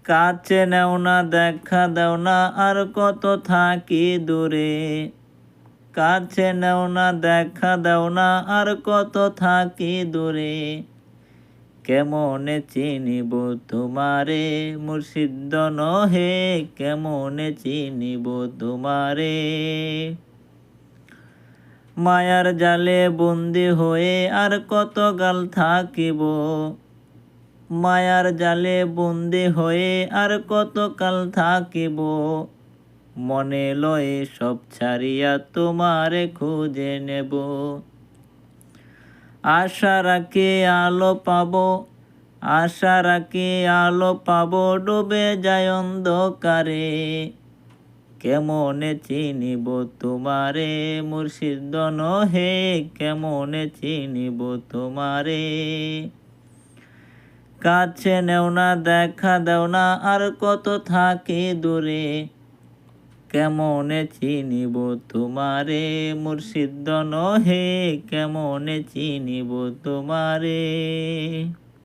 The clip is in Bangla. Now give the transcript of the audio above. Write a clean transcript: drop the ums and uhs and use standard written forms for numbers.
কাছে নেও না দেখা দাও না আর কত থাকি দূরে। কাছে নেও না দেখা দাও না আর কত থাকি দূরে। কেমনে চিনিব তোমারে মুর্শিদ নহে, কেমনে চিনিব তোমারে। মায়ার জালে বন্দি হয়ে আর কত গাল থাকিব। মায়ার জালে বন্দি হয়ে আর কত কাল থাকিব। মনে লয়ে সব ছাড়িয়া তোমারে খুঁজে নেব। আশা রাখি আলো পাবো, আশা রাখি আলো পাবো, ডুবে যায় অন্ধকারে। কেমনে চিনিব তোমারে মুর্শিদ নহে, কেমনে চিনিব তোমারে। কাছে নেও না দেখা দাও না আর কত থাকি দূরে। কেমনে চিনিব তোমারে মুর্শিদ নহে, কেমনে চিনিব তোমারে।